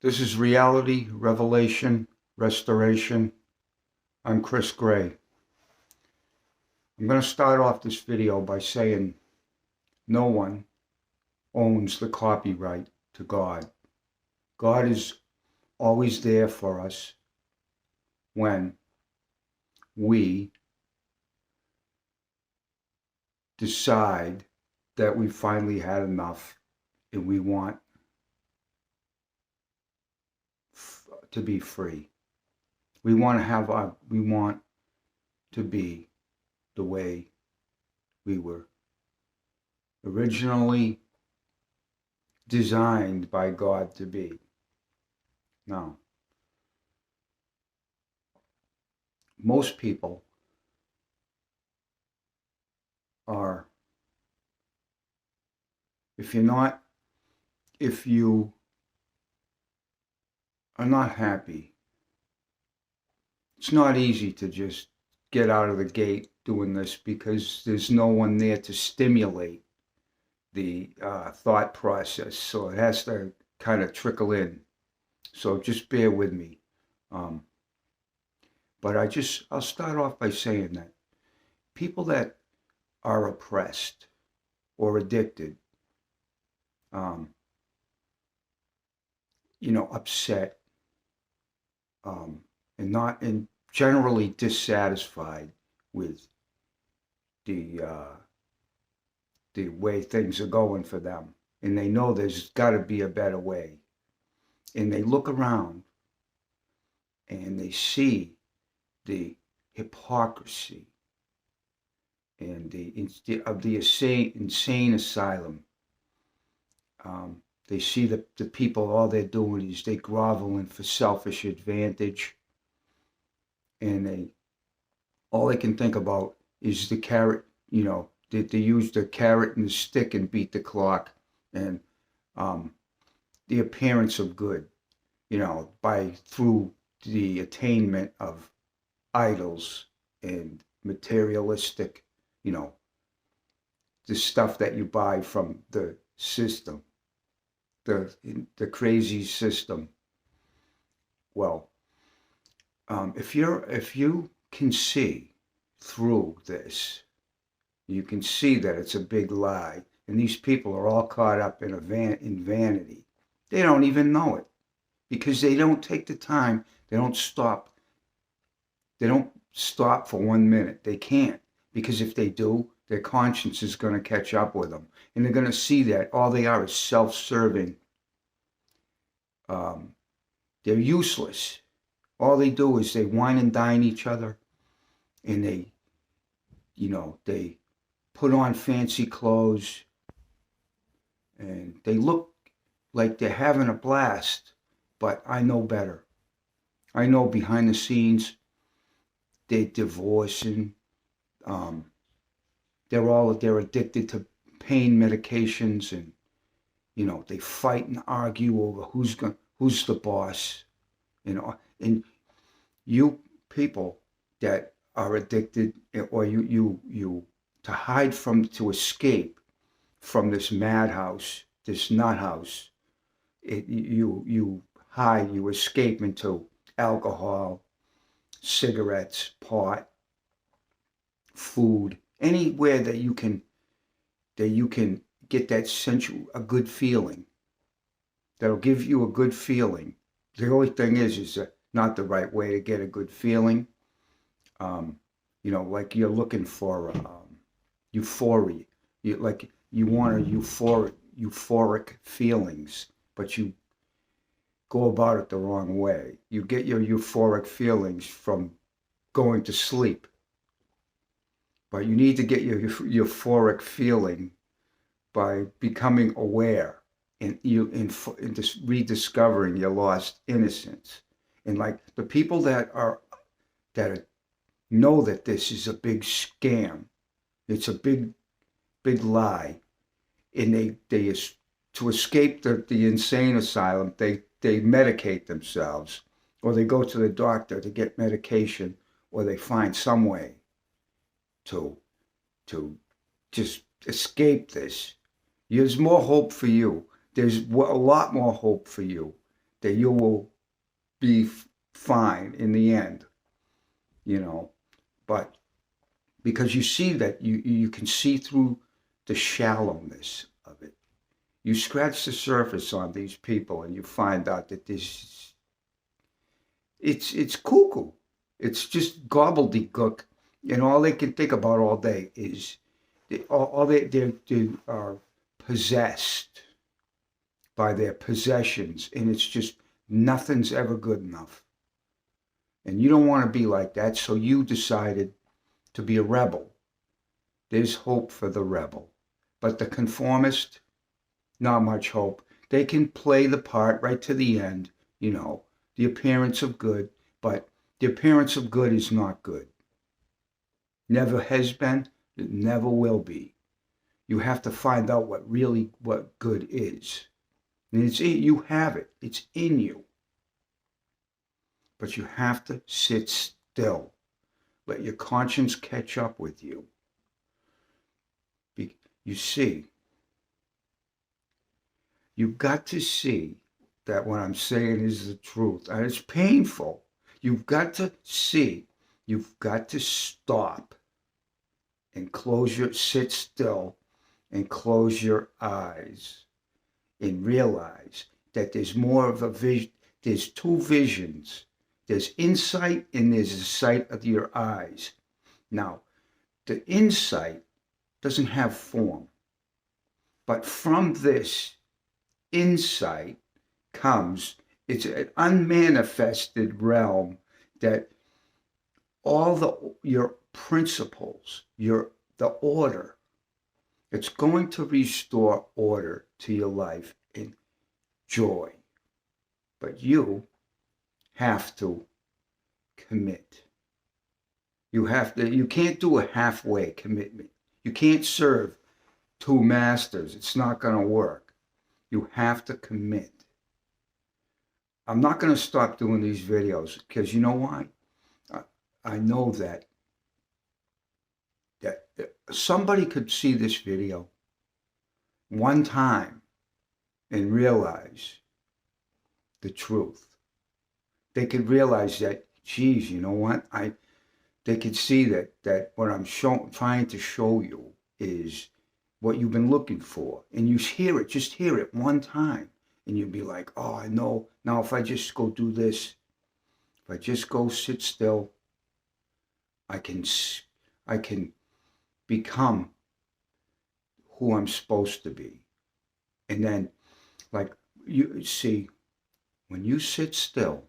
This is Reality, Revelation, Restoration. I'm Chris Gray. I'm going to start off this video by saying no one owns the copyright to God. God is always there for us when we decide that we finally had enough and we want to be free. We want to be the way we were originally designed by God to be. Now, most people are, if you are not happy, it's not easy to just get out of the gate doing this because there's no one there to stimulate the thought process. So it has to kind of trickle in. So just bear with me. But I'll start off by saying that people that are oppressed or addicted, upset, and generally dissatisfied with the way things are going for them, and they know there's got to be a better way, and they look around and they see the hypocrisy and the insane asylum. They see the people, all they're doing is they groveling for selfish advantage, and all they can think about is the carrot. They use the carrot and the stick and beat the clock, and the appearance of good, through the attainment of idols and materialistic, the stuff that you buy from the system, the crazy system. Well, if you can see through this, you can see that it's a big lie, and these people are all caught up in vanity. They don't even know it because they don't take the time. They don't stop. They don't stop for 1 minute. They can't, because if they do, their conscience is going to catch up with them, and they're going to see that all they are is self-serving. They're useless. All they do is they wine and dine each other, and they put on fancy clothes, and they look like they're having a blast, but I know better. I know behind the scenes they're divorcing. They're addicted to pain medications, and they fight and argue over who's the boss. And you people that are addicted, or you to escape from this madhouse, this nut house, you escape into alcohol, cigarettes, pot, food, anywhere that you can get a good feeling. That'll give you a good feeling. The only thing is not the right way to get a good feeling. Like you're looking for euphoria. You want a euphoric feelings, but you go about it the wrong way. You get your euphoric feelings from going to sleep, but you need to get your euphoric feeling by becoming aware and just rediscovering your lost innocence. And like the people that know that this is a big scam, it's a big lie, and they to escape the insane asylum, they medicate themselves, or they go to the doctor to get medication, or they find some way to just escape this. There's more hope for you. There's a lot more hope for you that you will be fine in the end, you know. But because you see that you can see through the shallowness of it. You scratch the surface on these people and you find out that this it's cuckoo. It's just gobbledygook, and all they can think about all day is all they are possessed by their possessions, and it's just nothing's ever good enough. And you don't want to be like that, so you decided to be a rebel. There's hope for the rebel. But the conformist, not much hope. They can play the part right to the end, you know, the appearance of good, but the appearance of good is not good. Never has been, it never will be. You have to find out what good is. And you have it. It's in you. But you have to sit still. Let your conscience catch up with you. You see, you've got to see that what I'm saying is the truth. And it's painful. You've got to see. You've got to stop and sit still and close your eyes and realize that there's more of a vision. There's two visions. There's insight and there's the sight of your eyes. Now, the insight doesn't have form. But from this insight comes, it's an unmanifested realm that your principles, the order, it's going to restore order to your life and joy. But you have to commit. You can't do a halfway commitment. You can't serve two masters. It's not going to work. You have to commit. I'm not going to stop doing these videos because you know why? I know that somebody could see this video one time and realize the truth. They could realize that, geez, you know what? They could see that what I'm trying to show you is what you've been looking for. And you just hear it one time. And you'd be like, oh, I know. Now if I just go do this, if I just go sit still, I can become who I'm supposed to be. And then, like, you see, when you sit still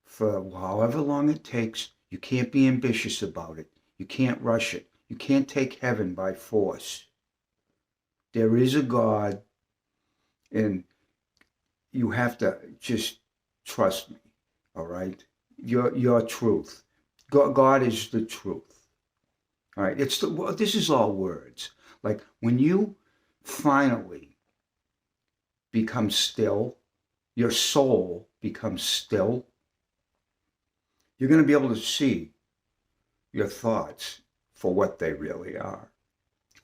for however long it takes, you can't be ambitious about it. You can't rush it. You can't take heaven by force. There is a God, and you have to just trust me, all right? Your truth. God is the truth. All right, this is all words. Like when you finally become still, your soul becomes still, you're going to be able to see your thoughts for what they really are.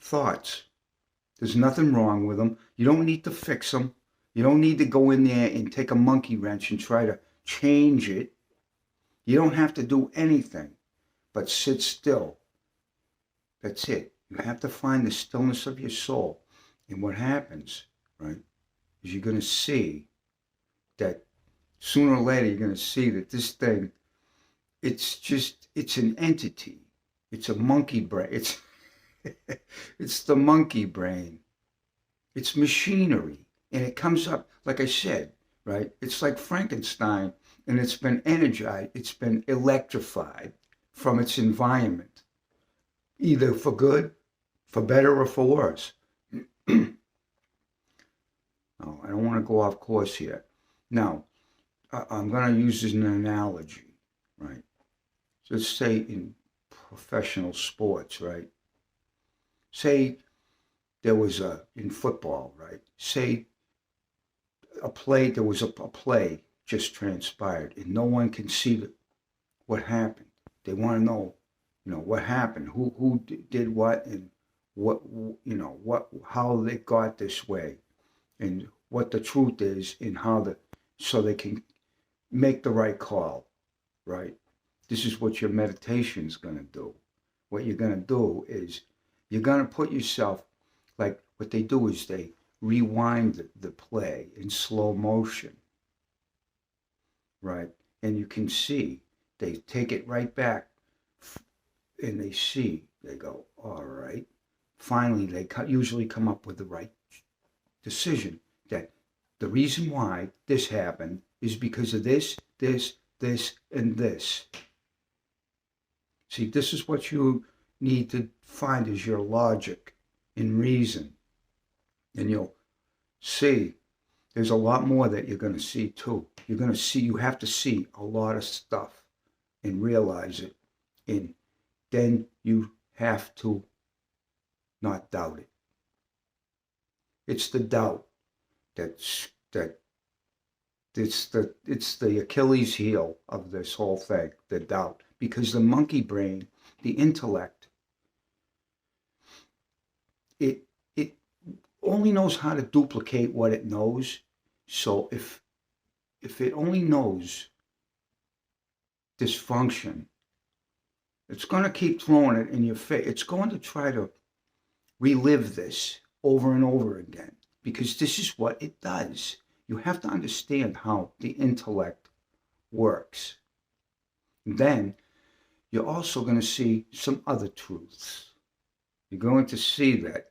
Thoughts. There's nothing wrong with them. You don't need to fix them. You don't need to go in there and take a monkey wrench and try to change it. You don't have to do anything but sit still. That's it. You have to find the stillness of your soul. And what happens, right, is you're going to see that sooner or later you're going to see that this thing, it's an entity. It's a monkey brain. It's the monkey brain. It's machinery. And it comes up, like I said, right? It's like Frankenstein, and it's been energized. It's been electrified from its environment, either for good, for better, or for worse. Oh, I don't want to go off course here. Now, I'm going to use an analogy, right? So let's say in professional sports, right? Say there was in football, right? Say there was a play just transpired and no one can see what happened. They want to know, what happened, who did what, and how they got this way, and what the truth is and so they can make the right call, right? This is what your meditation is going to do. What you're going to do is you're going to put yourself, like what they do is they rewind the play in slow motion, right? And you can see they take it right back and they go, all right. Finally, they usually come up with the right decision that the reason why this happened is because of this, and this. See, this is what you need to find is your logic and reason. And you'll see there's a lot more that you're going to see too. You have to see a lot of stuff and realize it. And then you have to not doubt it. It's the doubt it's the Achilles heel of this whole thing, the doubt. Because the monkey brain, the intellect, it only knows how to duplicate what it knows. So if it only knows dysfunction, it's going to keep throwing it in your face. It's going to try to relive this over and over again because this is what it does. You have to understand how the intellect works. Then you're also going to see some other truths. You're going to see that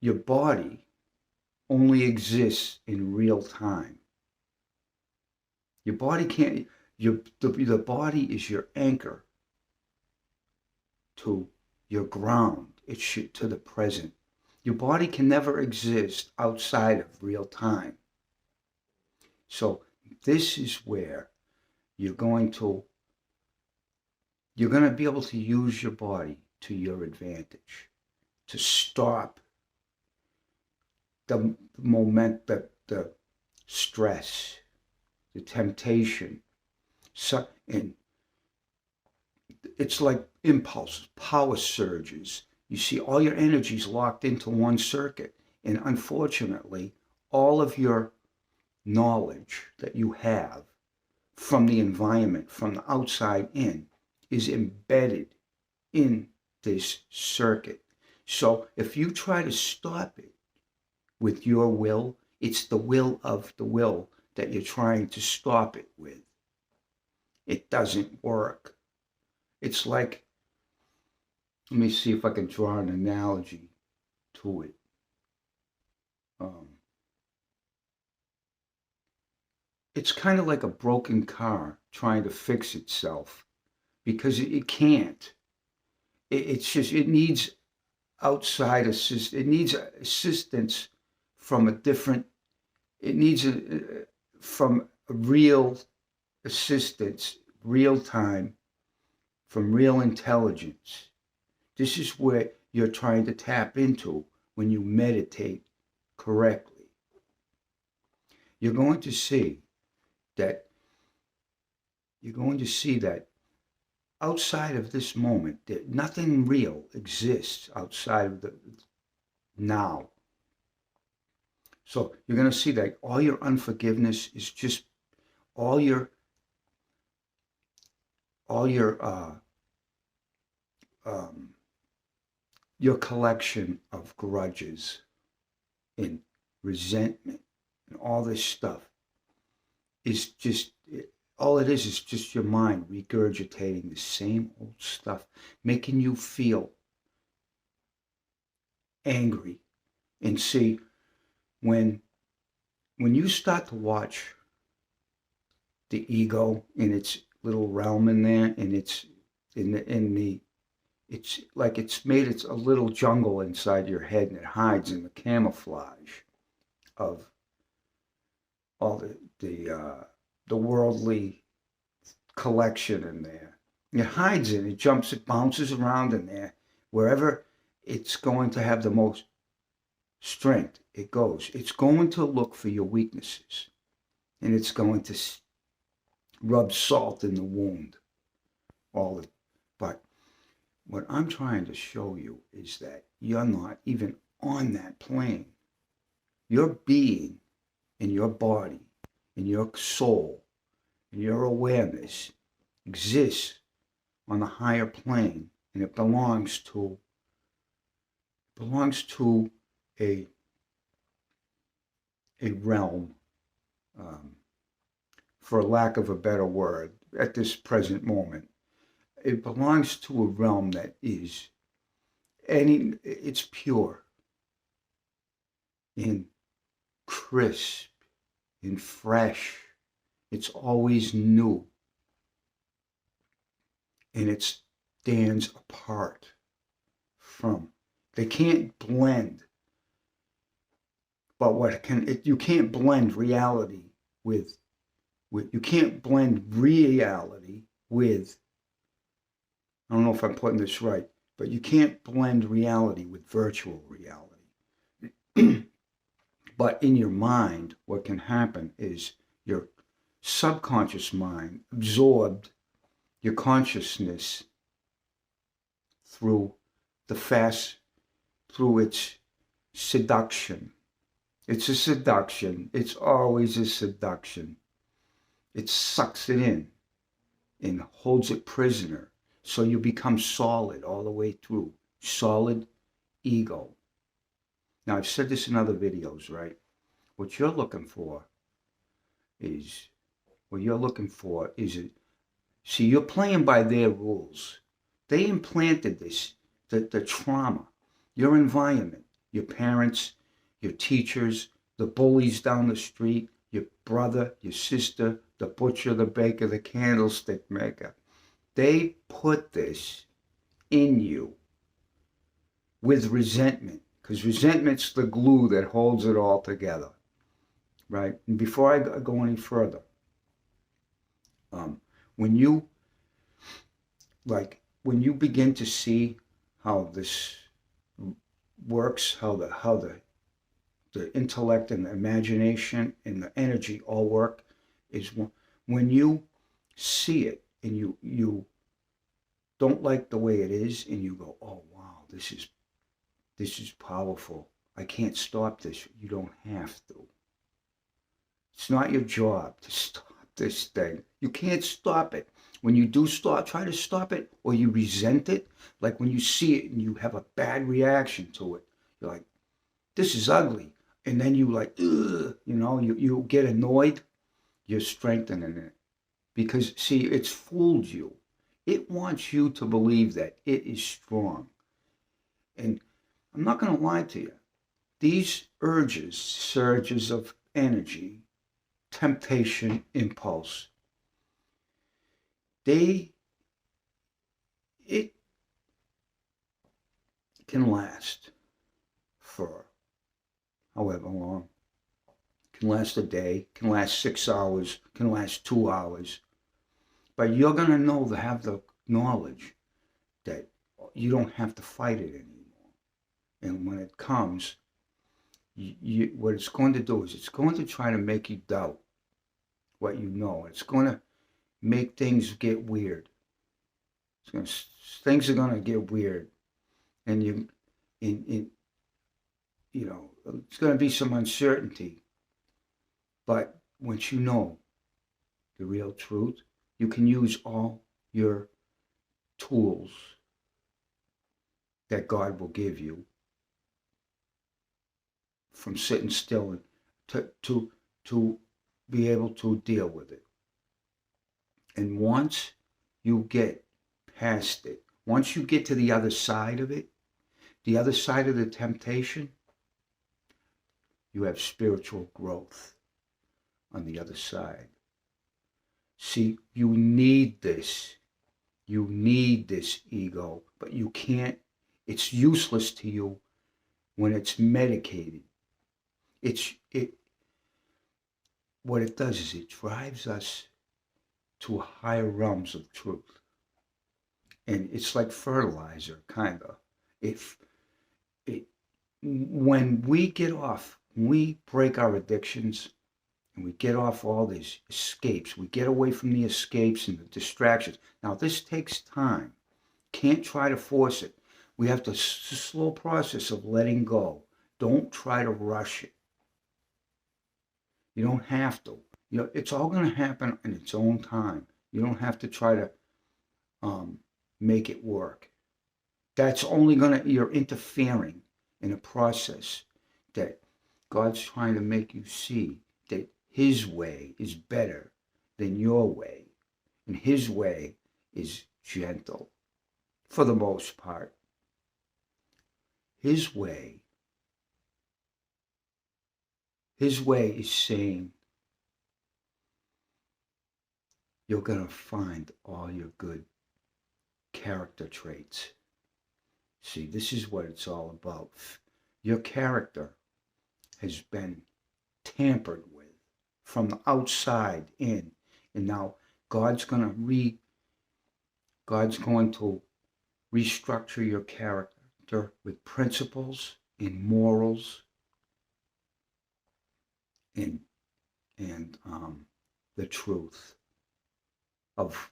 your body only exists in real time. Your body can't, the body is your anchor to your ground. It should to the present. Your body can never exist outside of real time. So this is where you're going to be able to use your body to your advantage, to stop the the stress, the temptation. So, and it's like impulses, power surges. You see all your energies locked into one circuit. And unfortunately, all of your knowledge that you have from the environment, from the outside in, is embedded in this circuit. So if you try to stop it with your will, it's the will of the will that you're trying to stop it with. It doesn't work. It's like, let me see if I can draw an analogy to it. It's kind of like a broken car trying to fix itself because it can't. It's just, it needs outside assist. It needs assistance from a different, it needs from a real assistance, real time, from real intelligence. This is where you're trying to tap into when you meditate correctly. You're going to see that outside of this moment, that nothing real exists outside of the now. So you're going to see that all your unforgiveness is just all your collection of grudges and resentment and all this stuff is just, all it is just your mind regurgitating the same old stuff, making you feel angry. And see, when you start to watch the ego in its little realm in there, and it's it's like it's made a little jungle inside your head, and it hides in the camouflage of all the worldly collection in there. It hides it jumps, it bounces around in there. Wherever it's going to have the most strength, it goes. It's going to look for your weaknesses, and it's going to rub salt in the wound. But what I'm trying to show you is that you're not even on that plane. your being in your body, in your soul, in your awareness exists on the higher plane, and it belongs to a realm, for lack of a better word, at this present moment. It belongs to a realm that is it's pure and crisp and fresh. It's always new, and it stands apart from. They can't blend. But you can't blend reality with you can't blend reality with, I don't know if I'm putting this right, but you can't blend reality with virtual reality. But in your mind, what can happen is your subconscious mind absorbed your consciousness through through its seduction. It's a seduction. It's always a seduction. It sucks it in and holds it prisoner. So you become solid all the way through. Solid ego. Now, I've said this in other videos, right? What you're looking for is, see, you're playing by their rules. They implanted this, the trauma, your environment, your parents, your teachers, the bullies down the street, your brother, your sister, the butcher, the baker, the candlestick maker. They put this in you with resentment, because resentment's the glue that holds it all together, right? And before I go any further, when you begin to see how this works, how the intellect and the imagination and the energy all work, is when you see it and you don't like the way it is, and you go, oh wow, this is powerful. I can't stop this. You don't have to. It's not your job to stop this thing. You can't stop it. When you do try to stop it, or you resent it, like when you see it and you have a bad reaction to it, you're like, this is ugly. And then you like, ugh, you get annoyed, you're strengthening it. Because, see, it's fooled you. It wants you to believe that it is strong. And I'm not going to lie to you. These urges, surges of energy, temptation, impulse, it can last for however long. It can last a day, can last 6 hours, can last 2 hours. But you're going to have the knowledge that you don't have to fight it anymore. And when it comes, what it's going to do is it's going to try to make you doubt what you know. It's going to make things get weird. Things are going to get weird. And it's going to be some uncertainty. But once you know the real truth, you can use all your tools that God will give you, from sitting still to be able to deal with it. And once you get past it, once you get to the other side of it, the other side of the temptation, you have spiritual growth on the other side. See, you need this. You need this ego, but you can't. It's useless to you when it's medicated. What it does is it drives us to higher realms of truth. And it's like fertilizer, kind of. When we break our addictions, and we get off all these escapes, we get away from the escapes and the distractions. Now, this takes time. Can't try to force it. We have to, it's a slow process of letting go. Don't try to rush it. You don't have to. It's all going to happen in its own time. You don't have to try to um, make it work. That's only going to, you're interfering in a process that God's trying to make you see that His way is better than your way. And His way is gentle for the most part. His way is saying, you're going to find all your good character traits. See, this is what it's all about. Your character has been tampered with from the outside in, and now God's going to restructure your character with principles and morals and the truth of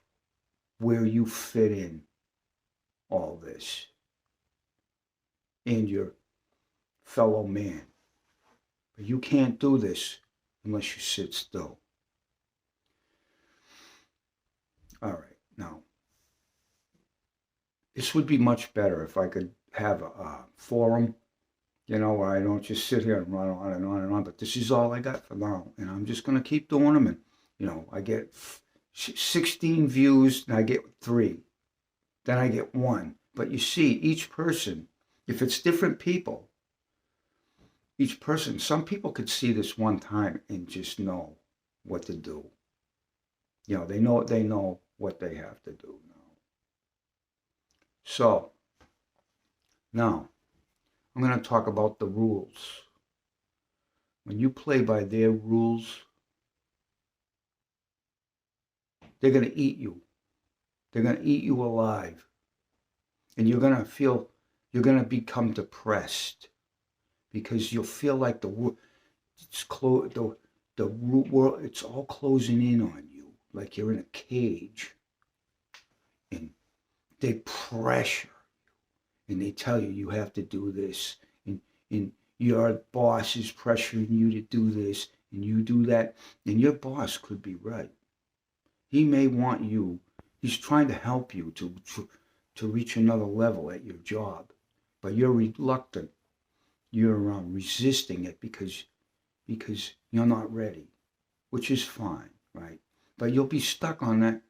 where you fit in all this and your fellow man. But you can't do this unless you sit still. All right, now, this would be much better if I could have a forum, where I don't just sit here and run on and on and on. But this is all I got for now, and I'm just going to keep doing them. And, I get 16 views, and I get 3. Then I get 1. But you see, each person, if it's different people, each person, some people could see this one time and just know what to do. They know what they have to do now. So, now, I'm going to talk about the rules. When you play by their rules, they're going to eat you. They're going to eat you alive. And you're going to become depressed because you'll feel like the world, it's all closing in on you, like you're in a cage. And they pressure and they tell you you have to do this, and your boss is pressuring you to do this, and you do that, and your boss could be right. He may want you. He's trying to help you to reach another level at your job, but you're reluctant. You're resisting it because you're not ready, which is fine, right? But you'll be stuck on that.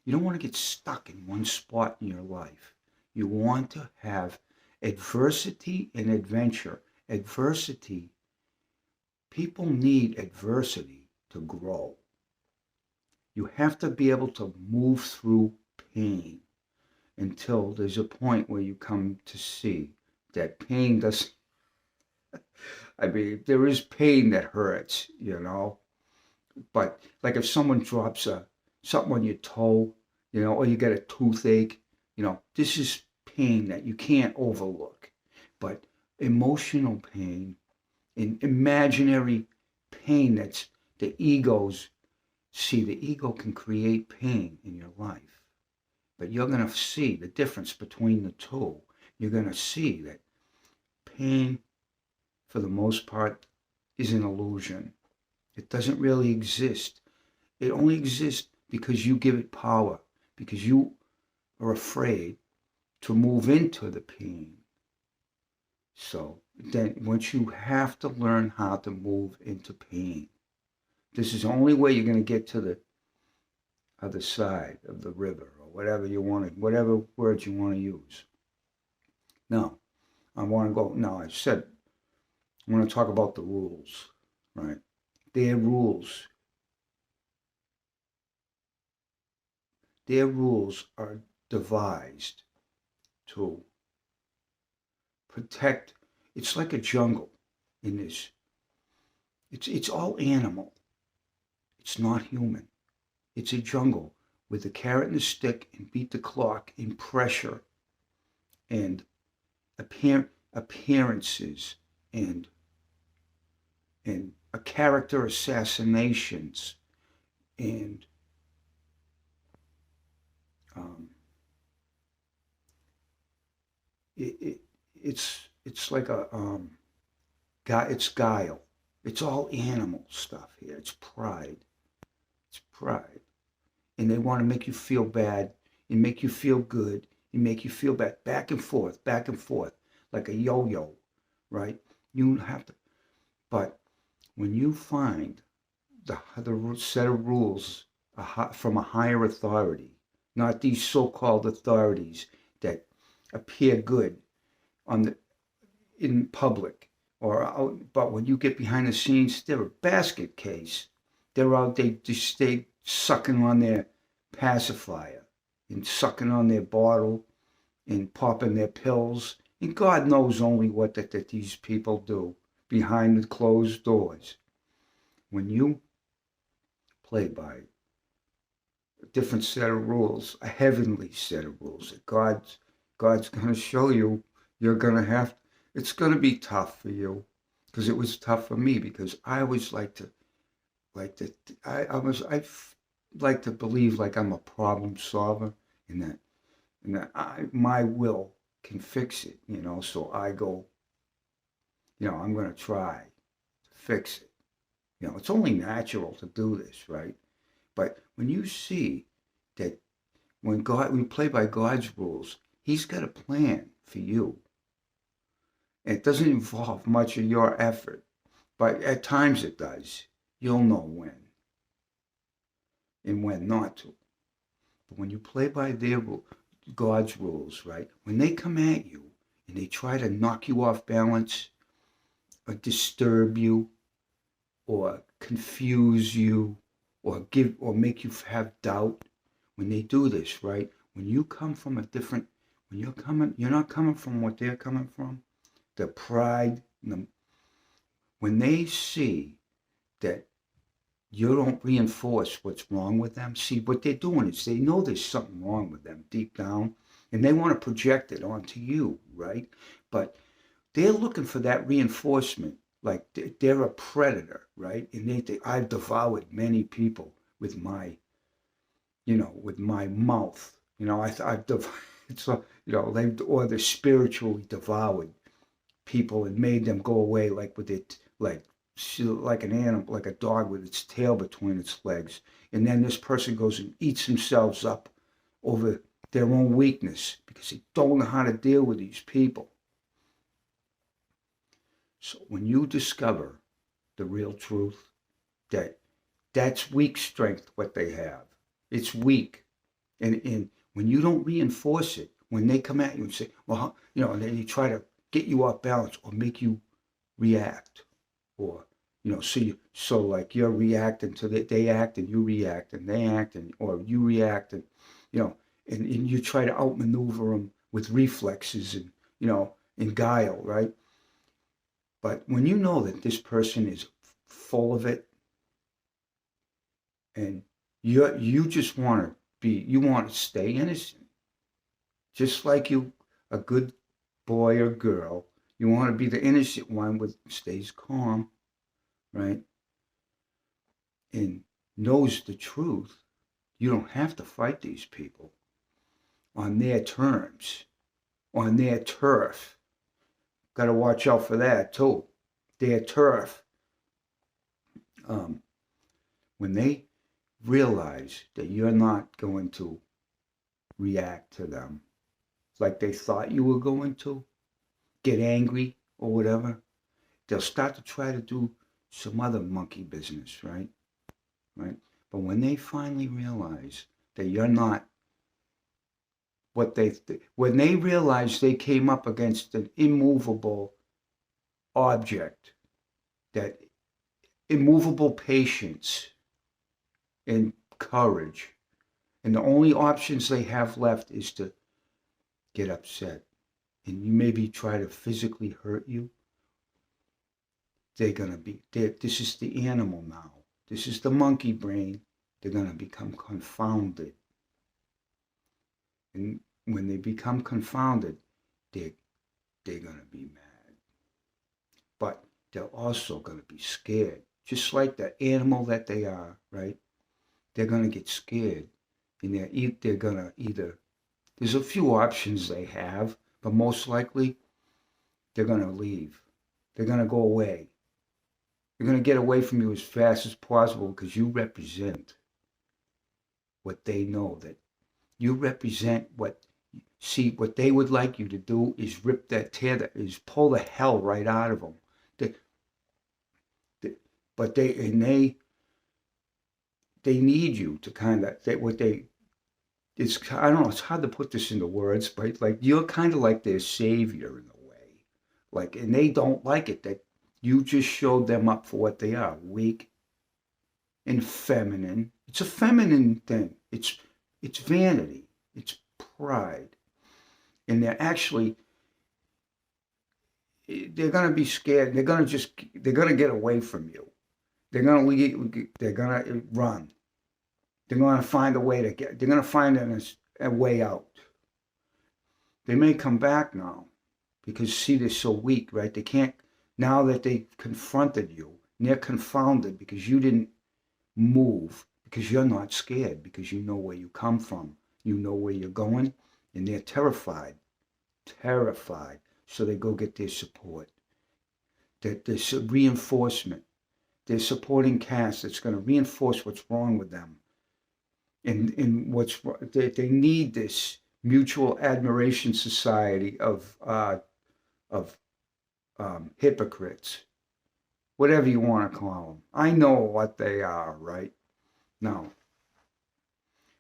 You don't want to get stuck in one spot in your life. You want to have adversity and adventure. Adversity, people need adversity to grow. You have to be able to move through pain until there's a point where you come to see that pain doesn't, there is pain that hurts, but like if someone drops something on your toe, or you get a toothache, this is pain that you can't overlook. But emotional pain and imaginary pain, that's the ego's. See, the ego can create pain in your life, but you're going to see the difference between the two. You're going to see that pain, for the most part, is an illusion. It doesn't really exist. It only exists because you give it power, because you are afraid to move into the pain. So then once you have to learn how to move into pain, this is the only way you're going to get to the other side of the river, or whatever words you want to use. Now, I want to talk about the rules, right? Their rules are devised to protect. It's like a jungle in this. It's all animal. It's not human. It's a jungle with a carrot and a stick and beat the clock and pressure and appearances and a character assassinations and it's like it's guile. It's all animal stuff here. It's pride. It's pride. And they want to make you feel bad and make you feel good and make you feel bad. Back and forth, like a yo-yo, right? You have to, but when you find the set of rules from a higher authority, not these so-called authorities that appear good on the in public or out, but when you get behind the scenes, they're a basket case. They're out, they just stay sucking on their pacifier and sucking on their bottle and popping their pills. And God knows only what that these people do behind the closed doors. When you play by a different set of rules, a heavenly set of rules that God's going to show you, you're going to have, it's going to be tough for you because it was tough for me because I always I like to believe like I'm a problem solver and that my will can fix it, so I go, I'm going to try to fix it. It's only natural to do this, right? But when you see that when we play by God's rules, He's got a plan for you. And it doesn't involve much of your effort, but at times it does. You'll know when and when not to. But when you play by God's rules, right? When they come at you and they try to knock you off balance or disturb you or confuse you or make you have doubt, when they do this, right? When you come from you're not coming from what they're coming from, the pride, when they see that you don't reinforce what's wrong with them, see what they're doing is they know there's something wrong with them deep down and they want to project it onto you, right? But they're looking for that reinforcement. Like they're a predator, right? And I've devoured many people with my mouth. They're spiritually devoured people and made them go away like with it, like an animal, like a dog with its tail between its legs. And then this person goes and eats themselves up over their own weakness because they don't know how to deal with these people. So when you discover the real truth, that's weak strength, what they have. It's weak. And when you don't reinforce it, when they come at you and say, well, and then you try to get you off balance or make you react, or, so like you're reacting to they act and you react and they act or you react and, and you try to outmaneuver them with reflexes and, and guile, right? But when you know that this person is full of it and you just want to stay innocent, just like a good boy or girl, you want to be the innocent one stays calm, right? And knows the truth. You don't have to fight these people on their terms, on their turf. Got to watch out for that too. Their turf. When they realize that you're not going to react to them like they thought you were going to, get angry or whatever, they'll start to try to do some other monkey business, right? Right? But when they finally realize that you're not when they realize they came up against an immovable object, that immovable patience and courage, and the only options they have left is to get upset and you maybe try to physically hurt you, this is the animal now. This is the monkey brain. They're going to become confounded. And when they become confounded, they're going to be mad. But they're also going to be scared. Just like the animal that they are, right? They're going to get scared. And they're going to either, there's a few options they have, but most likely they're going to leave. They're going to go away. They're going to get away from you as fast as possible because you represent what they know. That you represent what, see, what they would like you to do is rip that, tear that, is pull the hell right out of them. But they need you to kind of, it's, I don't know, it's hard to put this into words, but like you're kind of like their savior in a way. Like, and they don't like it that you just showed them up for what they are, weak and feminine. It's a feminine thing. It's vanity. It's pride. And they're going to be scared. They're going to get away from you. They're going to run. They're going to find a way they're going to find a way out. They may come back now because, see, they're so weak, right? They can't, now that they confronted you, and they're confounded because you didn't move, because you're not scared, because you know where you come from, you know where you're going, and they're terrified. So they go get their support. There's reinforcement. Their supporting cast that's going to reinforce what's wrong with them. And they need this mutual admiration society of hypocrites, whatever you want to call them. I know what they are, right? Now,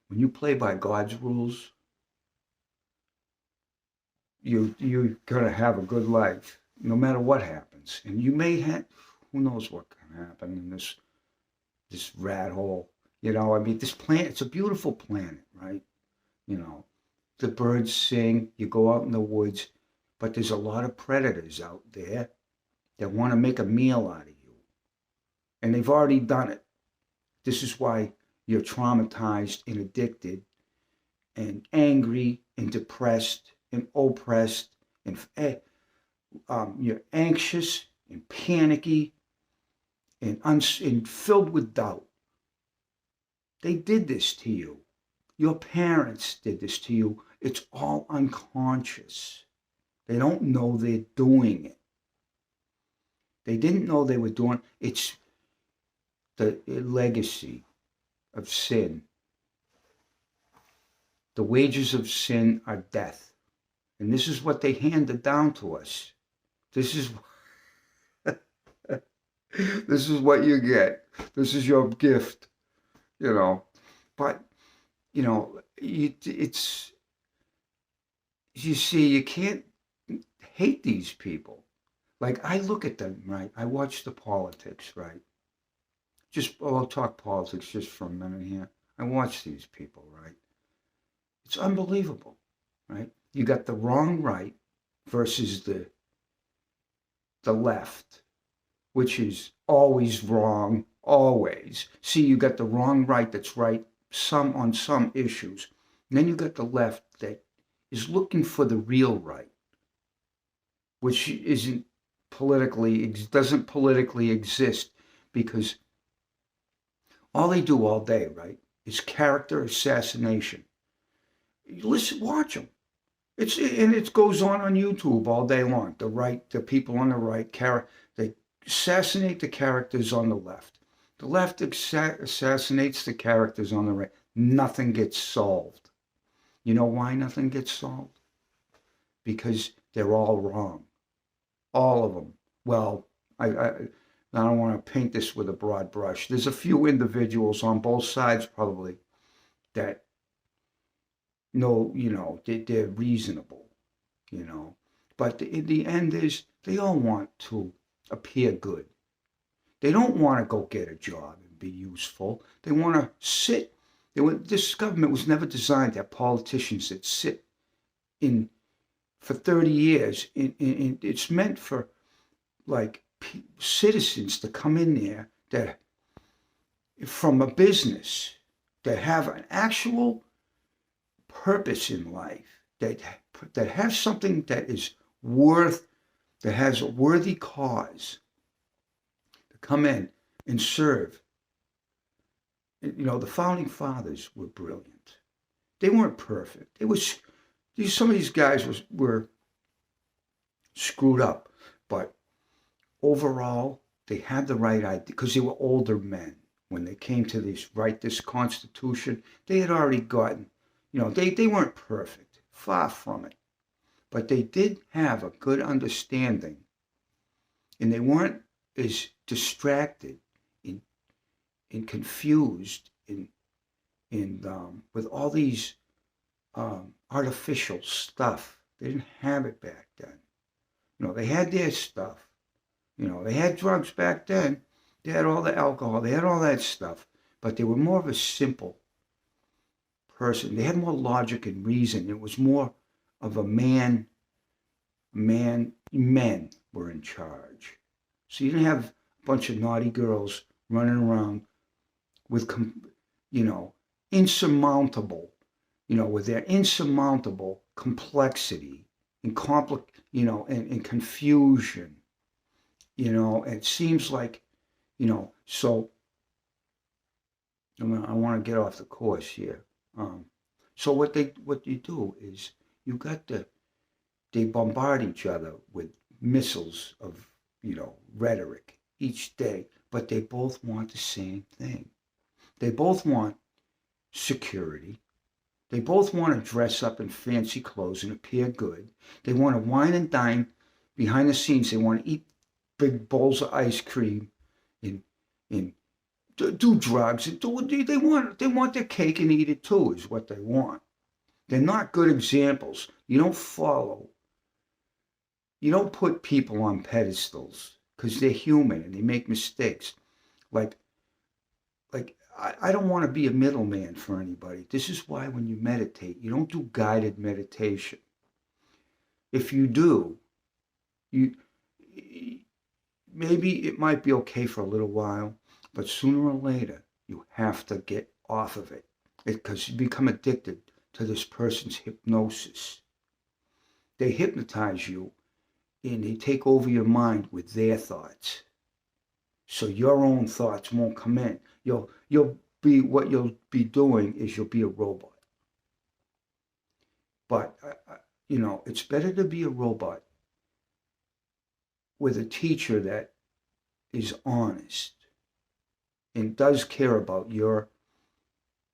when you play by God's rules, you're gonna have a good life, no matter what happens. And you may have, who knows what can happen in this rat hole. You know, I mean, this planet, it's a beautiful planet, right? You know, the birds sing, you go out in the woods, but there's a lot of predators out there that want to make a meal out of you. And they've already done it. This is why you're traumatized and addicted and angry and depressed and oppressed and you're anxious and panicky and filled with doubt. They did this to you. Your parents did this to you. It's all unconscious. They don't know they're doing it. They didn't know they were doing it. It's the legacy of sin. The wages of sin are death. And this is what they handed down to us. This is this is what you get. This is your gift, you know. But, you know, it's, you see, you can't hate these people. Like, I look at them, right? I watch the politics, right? I'll talk politics just for a minute here. I watch these people, right? It's unbelievable, right? You got the wrong right versus the left, which is always wrong, always. See, you got the wrong right that's right on some issues. And then you got the left that is looking for the real right, which doesn't politically exist, because all they do all day, right, is character assassination. Listen, watch them. It goes on YouTube all day long. The people on the right, they assassinate the characters on the left. The left assassinates the characters on the right. Nothing gets solved. You know why nothing gets solved? Because they're all wrong. All of them. Well, I don't want to paint this with a broad brush. There's a few individuals on both sides probably that know, you know, they're reasonable, you know. But in the end is they all want to appear good. They don't want to go get a job and be useful. They want to sit. This government was never designed to have politicians that sit in for 30 years. It's meant for, like, citizens to come in there that from a business that have an actual purpose in life, that have something that is that has a worthy cause, to come in and serve. You know, the founding fathers were brilliant. They weren't perfect. Some of these guys were screwed up, but overall, they had the right idea because they were older men. When they came to write this Constitution, they had already gotten, they weren't perfect, far from it, but they did have a good understanding, and they weren't as distracted and, confused with all these artificial stuff. They didn't have it back then. They had their stuff. They had drugs back then. They had all the alcohol. They had all that stuff. But they were more of a simple person. They had more logic and reason. It was more of a men were in charge. So you didn't have a bunch of naughty girls running around with, insurmountable, with their insurmountable complexity and and confusion. It seems like, so I want to get off the course here. So what you do is they bombard each other with missiles of, rhetoric each day, but they both want the same thing. They both want security. They both want to dress up in fancy clothes and appear good. They want to wine and dine behind the scenes. They want to eat big bowls of ice cream and do drugs. And they want their cake and eat it too, is what they want. They're not good examples. You don't put people on pedestals because they're human and they make mistakes. Like I don't want to be a middleman for anybody. This is why when you meditate, you don't do guided meditation. If you do, maybe it might be okay for a little while, but sooner or later, you have to get off of it because you become addicted to this person's hypnosis. They hypnotize you and they take over your mind with their thoughts. So your own thoughts won't come in. What you'll be doing is you'll be a robot. But, it's better to be a robot with a teacher that is honest and does care about your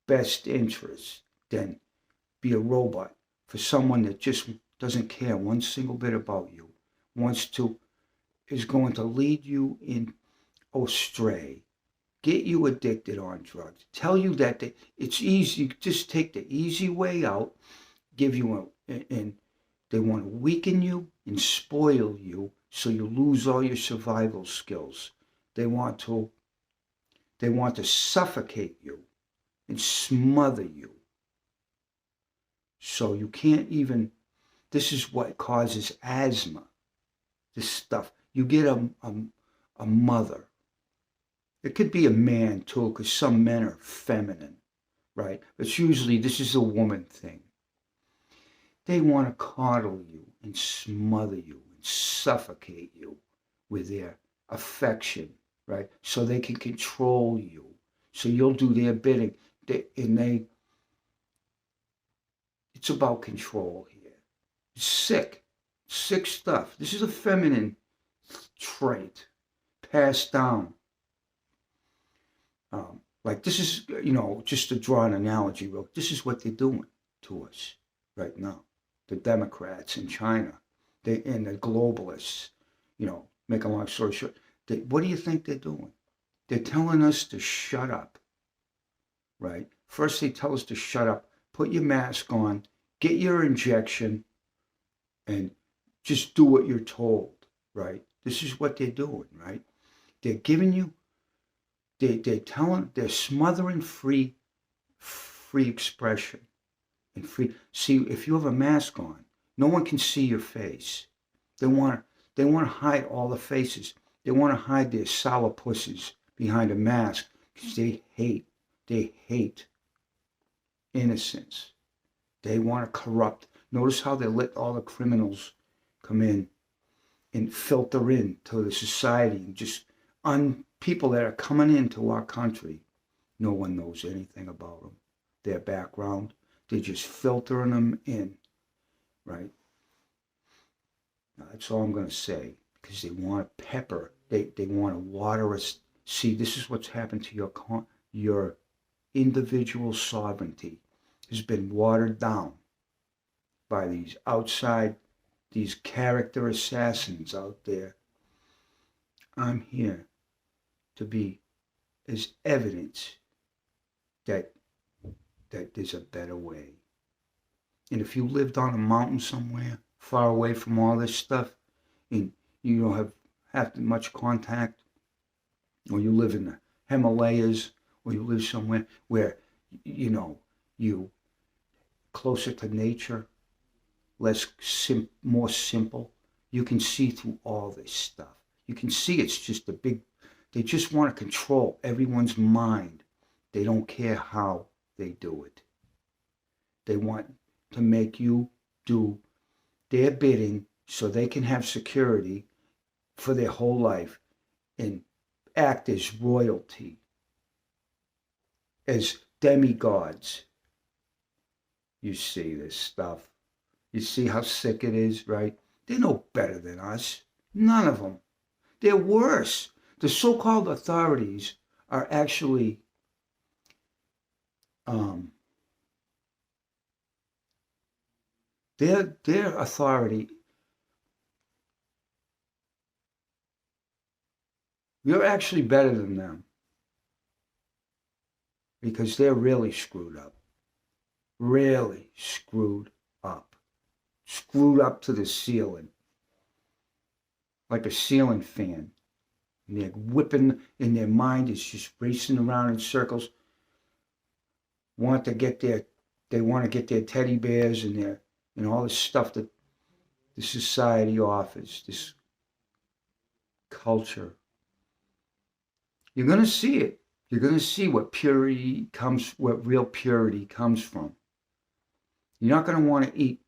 best interests than be a robot for someone that just doesn't care one single bit about you, is going to lead you in astray, get you addicted on drugs, tell you that it's easy, just take the easy way out, and they want to weaken you and spoil you so you lose all your survival skills. They want to suffocate you and smother you. So you can't even, this is what causes asthma, this stuff. You get a mother. It could be a man too, because some men are feminine, right? But this is a woman thing. They want to coddle you and smother you and suffocate you with their affection, right? So they can control you. So you'll do their bidding. It's about control here. It's sick stuff. This is a feminine trait passed down. This is, just to draw an analogy, this is what they're doing to us right now. The Democrats in China, and the globalists, make a long story short, what do you think they're doing? They're telling us to shut up, right? First they tell us to shut up, put your mask on, get your injection, and just do what you're told, right? This is what they're doing, right? They're giving you, they're smothering free expression and free. See, if you have a mask on, no one can see your face. They want to hide all the faces. They want to hide their sourpusses behind a mask because they hate innocence. They want to corrupt. Notice how they let all the criminals come in and filter into the society and just people that are coming into our country. No one knows anything about them, their background. They're just filtering them in, right? Now, that's all I'm going to say, because they want to pepper They want to water us. See, this is what's happened to your individual sovereignty has been watered down by these character assassins out there. I'm here to be as evidence that there's a better way. And if you lived on a mountain somewhere, far away from all this stuff, and you don't have much contact, or you live in the Himalayas, or you live somewhere where, you closer to nature, more simple, you can see through all this stuff. You can see it's just they just want to control everyone's mind. They don't care how they do it. They want to make you do their bidding so they can have security for their whole life and act as royalty, as demigods. You see this stuff. You see how sick it is, right? They're no better than us. None of them. They're worse. The so-called authorities are actually their authority. You're actually better than them because they're really screwed up. Really screwed up. Screwed up to the ceiling. Like a ceiling fan. And they're whipping, and their mind is just racing around in circles. They want to get their teddy bears and all this stuff that the society offers, this culture. You're going to see it. You're going to see what real purity comes from. You're not going to want to eat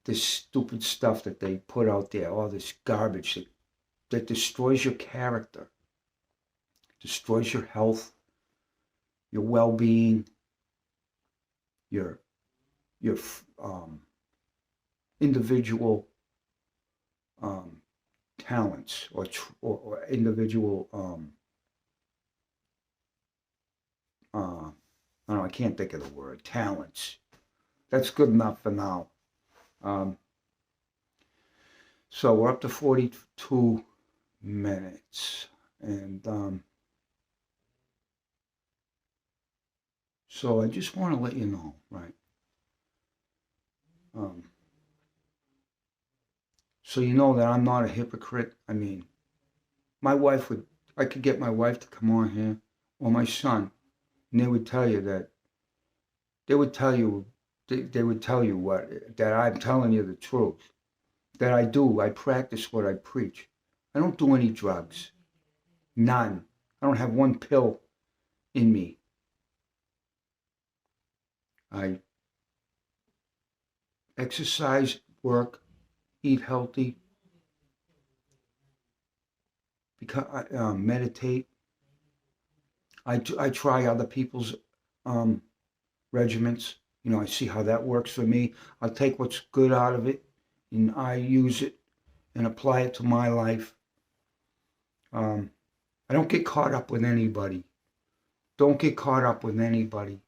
this stupid stuff that they put out there, all this garbage that destroys your character, destroys your health, your well-being, your individual talents or individual I don't know, I can't think of the word, talents. That's good enough for now. So we're up to 42 minutes. And so I just want to let you know, right? So you know that I'm not a hypocrite. I mean, I could get my wife to come on here, or my son, and they would tell you that that I'm telling you the truth. That I practice what I preach. I don't do any drugs. None. I don't have one pill in me. I exercise, work, eat healthy, meditate. I try other people's regimens. I see how that works for me. I'll take what's good out of it and I use it and apply it to my life. I don't get caught up with anybody. Don't get caught up with anybody.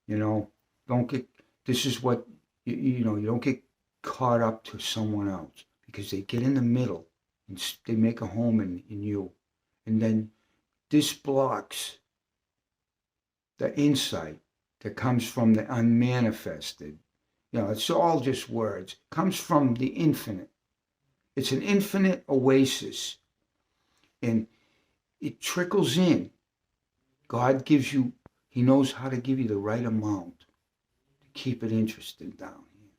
This is what, you don't get caught up to someone else because they get in the middle and they make a home in you. And then this blocks the insight that comes from the unmanifested. It's all just words. It comes from the infinite. It's an infinite oasis. And it trickles in. God gives you, he knows how to give you the right amount to keep it interesting down here.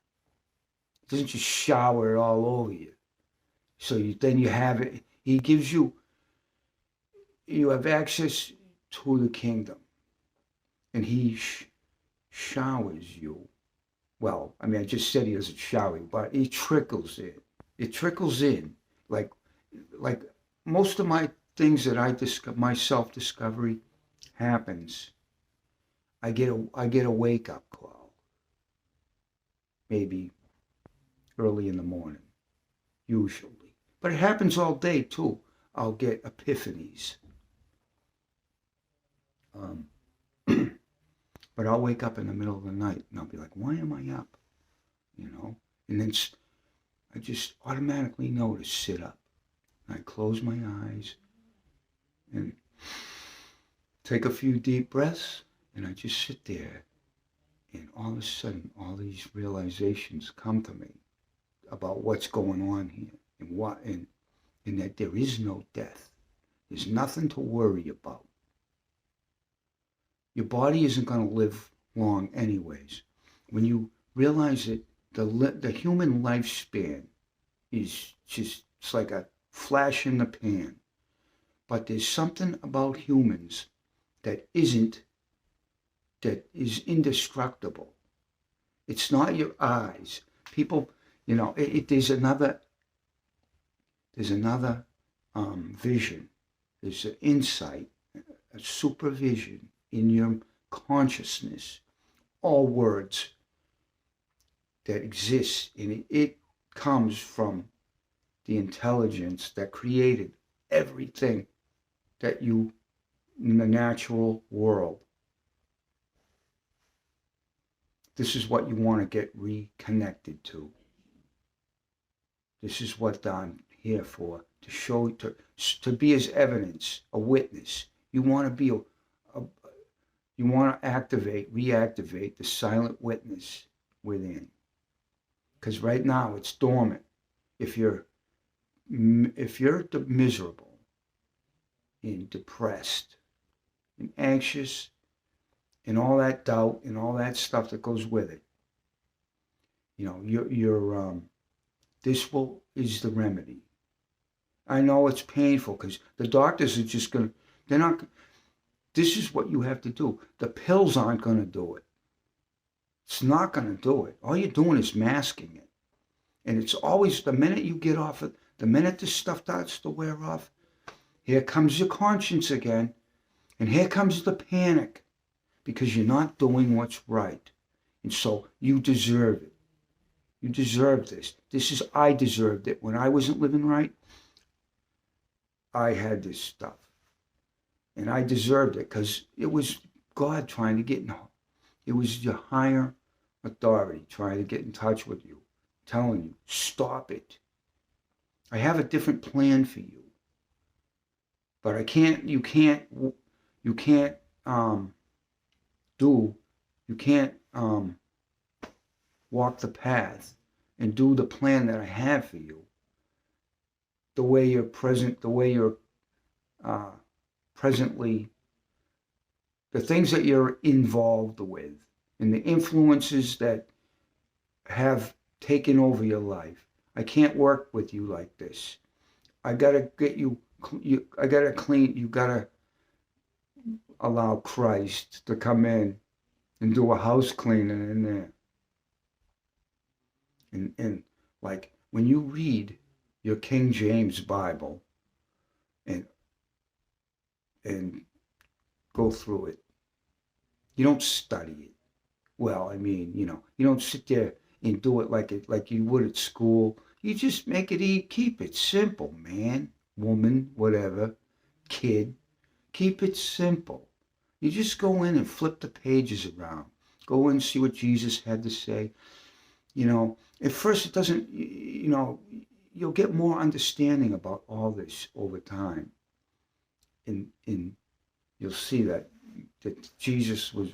He doesn't just shower it all over you. So then you have it. He gives you have access to the kingdom. And he showers you. Well, I mean, I just said he doesn't shower you, but he trickles in. It trickles in. Like most of my things that my self-discovery happens, I get a wake-up call. Maybe early in the morning, usually. But it happens all day, too. I'll get epiphanies. But I'll wake up in the middle of the night and I'll be like, why am I up? And then I just automatically know to sit up. And I close my eyes and take a few deep breaths, and I just sit there. And all of a sudden, all these realizations come to me about what's going on here and that there is no death. There's nothing to worry about. Your body isn't going to live long anyways. When you realize that the human lifespan is just, it's like a flash in the pan. But there's something about humans that is indestructible. It's not your eyes. People, there's another vision. There's an insight, a supervision in your consciousness. All words that exist, and it comes from the intelligence that created everything that you in the natural world. This is what you want to get reconnected to. This is what I'm here for, to show, to be as evidence, a witness. You want to be you want to reactivate the silent witness within. Because right now it's dormant. If you're miserable and depressed and anxious and all that doubt and all that stuff that goes with it, this is the remedy. I know it's painful because the doctors are just this is what you have to do. The pills aren't going to do it. It's not going to do it. All you're doing is masking it. And it's always, the minute you get off it, the minute this stuff starts to wear off, here comes your conscience again. And here comes the panic because you're not doing what's right. And so you deserve it. You deserve this. I deserved it. When I wasn't living right, I had this stuff. And I deserved it because it was God trying to get in. It was your higher authority trying to get in touch with you, telling you, stop it. I have a different plan for you. But you can't walk the path and do the plan that I have for you the way you're presently, the things that you're involved with and the influences that have taken over your life. I can't work with you like this. I gotta get you gotta allow Christ to come in and do a house cleaning in there. And like when you read your King James Bible and go through it, you don't study it. Well, you don't sit there and do it like you would at school. You just make it keep it simple, man, woman, whatever, kid. Keep it simple. You just go in and flip the pages around. Go in and see what Jesus had to say. At first it doesn't, you'll get more understanding about all this over time. And you'll see that Jesus was,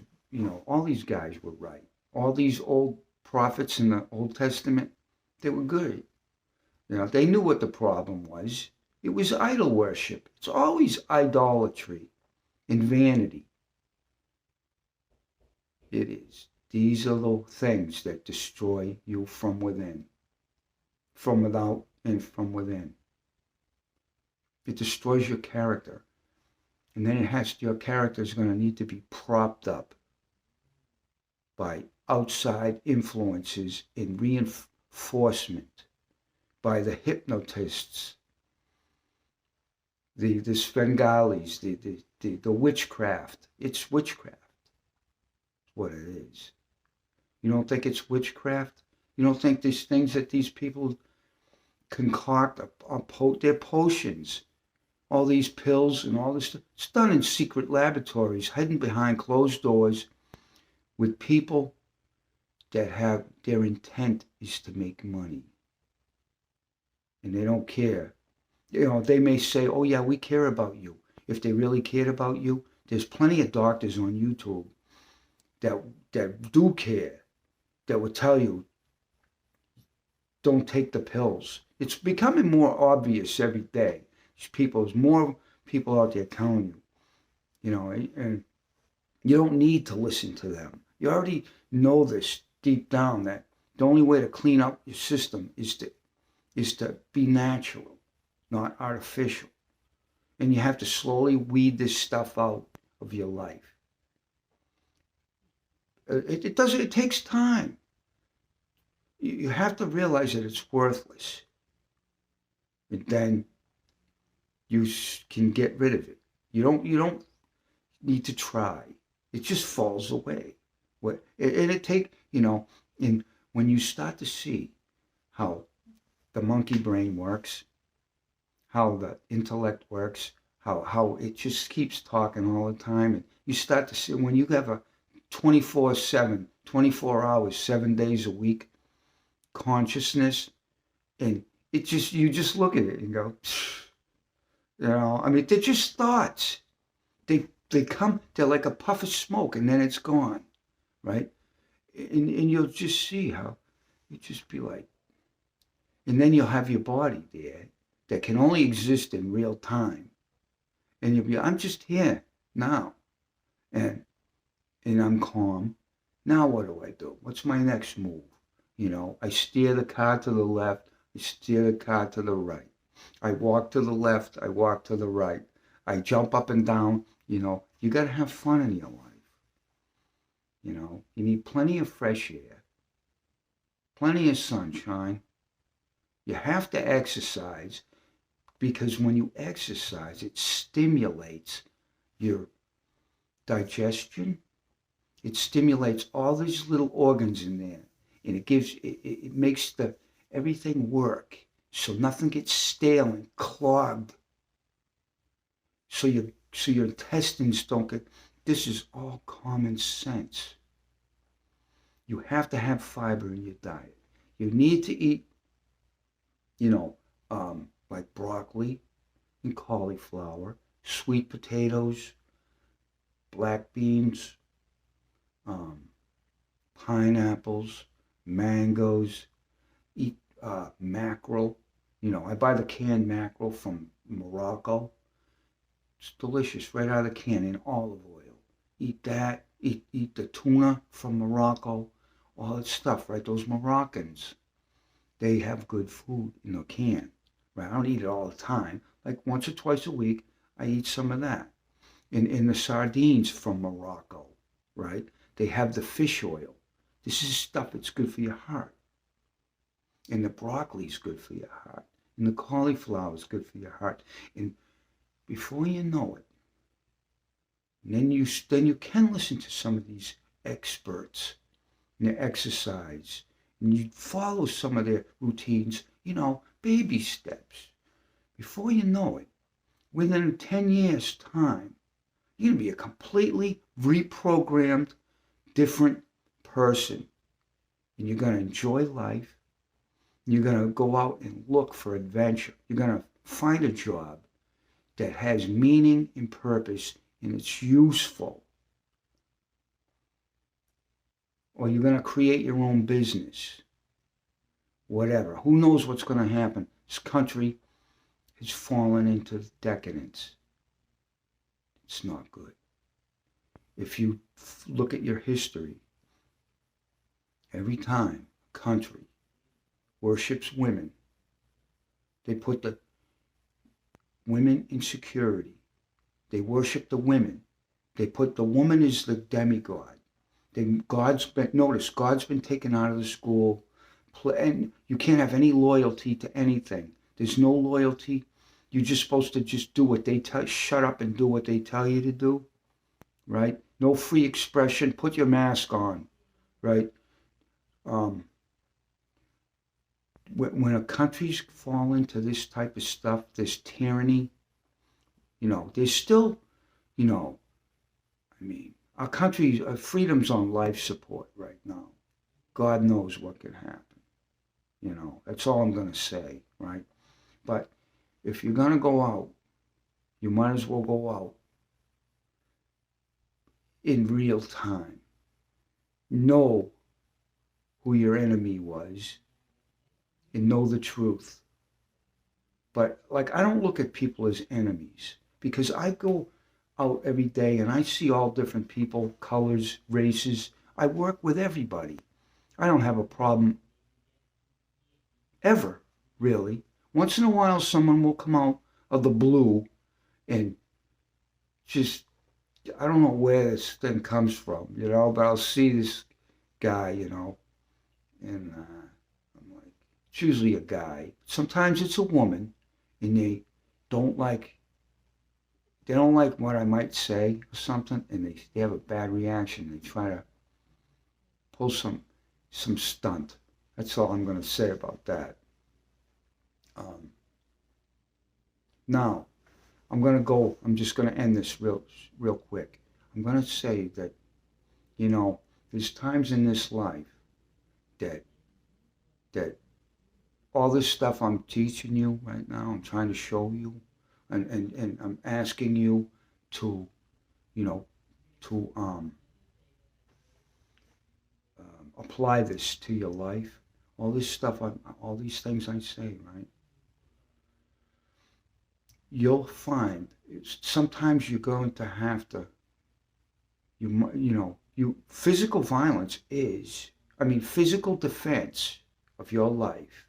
all these guys were right. All these old prophets in the Old Testament, they were good. They knew what the problem was. It was idol worship. It's always idolatry and vanity. It is. These are the things that destroy you from within, from without and from within. It destroys your character. And then your character is going to need to be propped up by outside influences and reinforcement by the hypnotists, the Svengalis, the witchcraft. It's witchcraft. It's what it is. You don't think it's witchcraft? You don't think these things that these people concoct, they're potions. all these pills and all this stuff. It's done in secret laboratories, hidden behind closed doors, with people that have their intent is to make money. And they don't care. They may say, oh yeah, we care about you. If they really cared about you, there's plenty of doctors on YouTube that do care, that will tell you, don't take the pills. It's becoming more obvious every day. There's more people out there telling you, and you don't need to listen to them. You already know this deep down, that the only way to clean up your system is to be natural, not artificial. And you have to slowly weed this stuff out of your life. It takes time. You have to realize that it's worthless. And then you can get rid of it. You don't need to try. It just falls away. And and when you start to see how the monkey brain works, how the intellect works, how it just keeps talking all the time, and you start to see, when you have a 24/7, 24 hours, 7 days a week consciousness, and you just look at it and go, they're just thoughts. They come, they're like a puff of smoke, and then it's gone, right? And you'll just see how you just be like, and then you'll have your body there that can only exist in real time, and you'll be, I'm just here now, and I'm calm. Now what do? What's my next move? I steer the car to the left, I steer the car to the right. I walk to the left, I walk to the right. I jump up and down. You got to have fun in your life. You need plenty of fresh air, plenty of sunshine. You have to exercise, because when you exercise, it stimulates your digestion. It stimulates all these little organs in there, and it makes everything work, so nothing gets stale and clogged. So your intestines don't get. This is all common sense. You have to have fiber in your diet. You need to eat, like broccoli and cauliflower, sweet potatoes, black beans, pineapples, mangoes. Eat mackerel. I buy the canned mackerel from Morocco. It's delicious, right out of the can, in olive oil. Eat that. Eat the tuna from Morocco. All that stuff, right? Those Moroccans, they have good food in a can, right? I don't eat it all the time. Like once or twice a week, I eat some of that. In the sardines from Morocco, right? They have the fish oil. This is stuff that's good for your heart. And the broccoli is good for your heart. And the cauliflower is good for your heart. And before you know it, then you can listen to some of these experts and their exercise. And you follow some of their routines, baby steps. Before you know it, within 10 years' time, you're going to be a completely reprogrammed, different person. And you're going to enjoy life. You're going to go out and look for adventure. You're going to find a job that has meaning and purpose, and it's useful. Or you're going to create your own business. Whatever. Who knows what's going to happen? This country has fallen into decadence. It's not good. If you look at your history, every time a country worships women, they put the women in security. They worship the women. They put the woman as the demigod. God's been taken out of the school, and you can't have any loyalty to anything. There's no loyalty. You're just supposed to just do what they tell. Shut up and do what they tell you to do, right? No free expression. Put your mask on, right? When a country's fall into this type of stuff, this tyranny, There's still, you know, I mean, our country, freedom's on life support right now. God knows what could happen. That's all I'm going to say, right? But if you're going to go out, you might as well go out in real time. Know who your enemy was and know the truth. But like, I don't look at people as enemies because I go out every day and I see all different people, colors, races. I work with everybody. I don't have a problem ever, really. Once in a while, someone will come out of the blue and just, I don't know where this thing comes from, but I'll see this guy, and I'm like, it's usually a guy. Sometimes it's a woman, and don't like, they don't like what I might say or something, and they have a bad reaction. They try to pull some stunt. That's all I'm going to say about that. Now, I'm just going to end this real quick. I'm going to say that, there's times in this life that all this stuff I'm teaching you right now, I'm trying to show you, and I'm asking you to, to apply this to your life. All this stuff, all these things I say, right? You'll find sometimes you're going to have to, physical violence physical defense of your life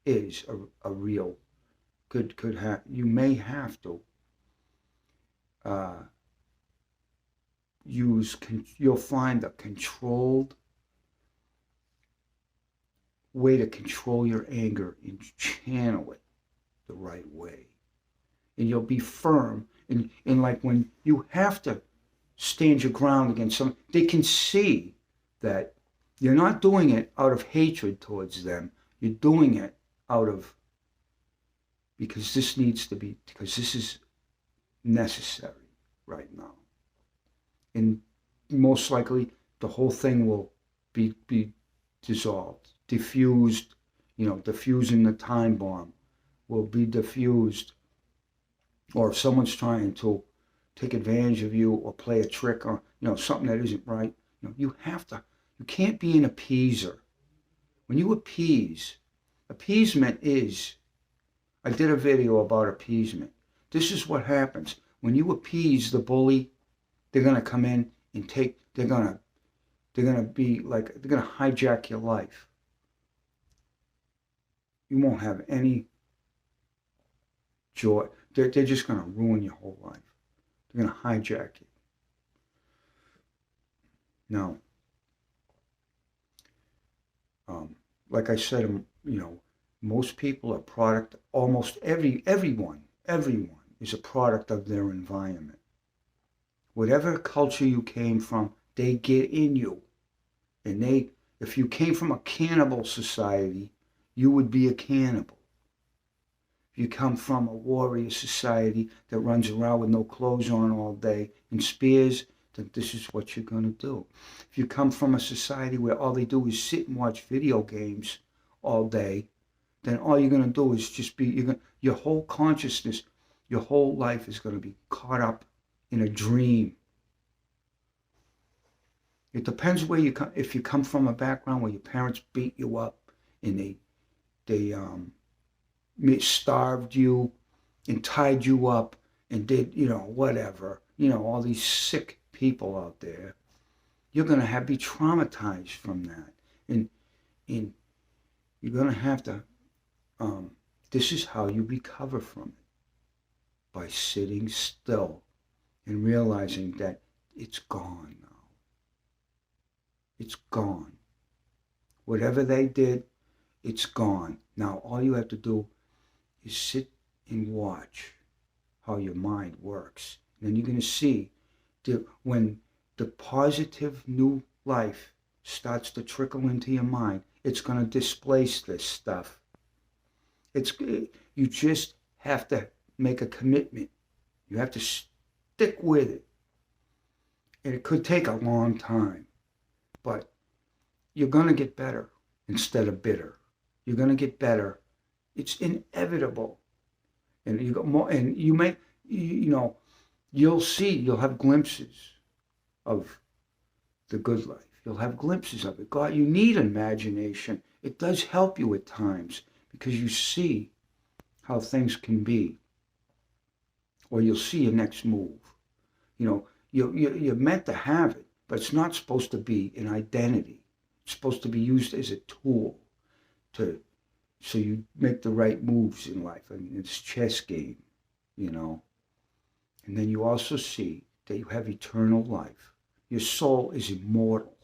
is a real, you may have to you'll find a controlled way to control your anger and channel it the right way. And you'll be firm. And like when you have to stand your ground against someone, they can see that you're not doing it out of hatred towards them. You're doing it because this is necessary right now. And most likely the whole thing will be dissolved, diffused, diffusing the time bomb will be diffused. Or if someone's trying to take advantage of you or play a trick or, something that isn't right, you can't be an appeaser. When you appeasement is, I did a video about appeasement. This is what happens. When you appease the bully, they're going to come in and they're going to be like, they're going to hijack your life. You won't have any joy. They're just going to ruin your whole life. They're going to hijack it. Now, like I said, most people are product. Almost everyone is a product of their environment. Whatever culture you came from, they get in you, and if you came from a cannibal society, you would be a cannibal. If you come from a warrior society that runs around with no clothes on all day and spears, then this is what you're going to do. If you come from a society where all they do is sit and watch video games all day, then all you're going to do is just your whole consciousness, your whole life is going to be caught up in a dream. It depends where you come. If you come from a background where your parents beat you up and they starved you and tied you up and did, whatever, all these sick people out there, you're going to be traumatized from that. And you're going to have to, this is how you recover from it. By sitting still and realizing that it's gone now. It's gone. Whatever they did, it's gone. Now all you have to do is sit and watch how your mind works. And then you're going to see when the positive new life starts to trickle into your mind, it's going to displace this stuff. You just have to make a commitment You have to stick with it. And it could take a long time, but you're going to get better instead of bitter. You're going to get better. It's inevitable. And you got more, and you may, you know, you'll have glimpses of the good life. You'll have glimpses of it. God, you need imagination. It does help you at times because you see how things can be. Or you'll see your next move. You know, you're meant to have it, but it's not supposed to be an identity. It's supposed to be used as a tool so you make the right moves in life. I mean, it's a chess game, you know. And then you also see that you have eternal life. Your soul is immortal.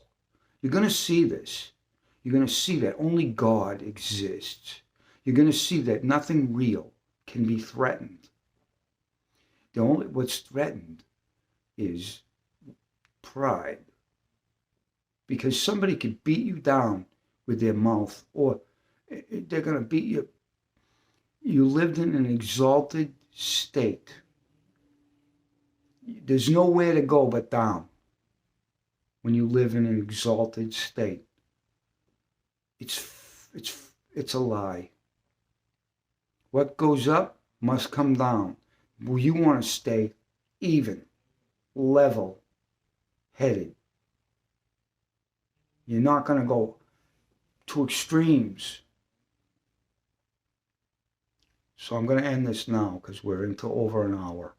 You're going to see this. You're going to see that only God exists. You're going to see that nothing real can be threatened. What's threatened is pride. Because somebody could beat you down with their mouth, or they're going to beat you. You lived in an exalted state. There's nowhere to go but down when you live in an exalted state. It's a lie. What goes up must come down. Well, you want to stay even, level, headed. You're not going to go to extremes. So I'm going to end this now because we're into over an hour.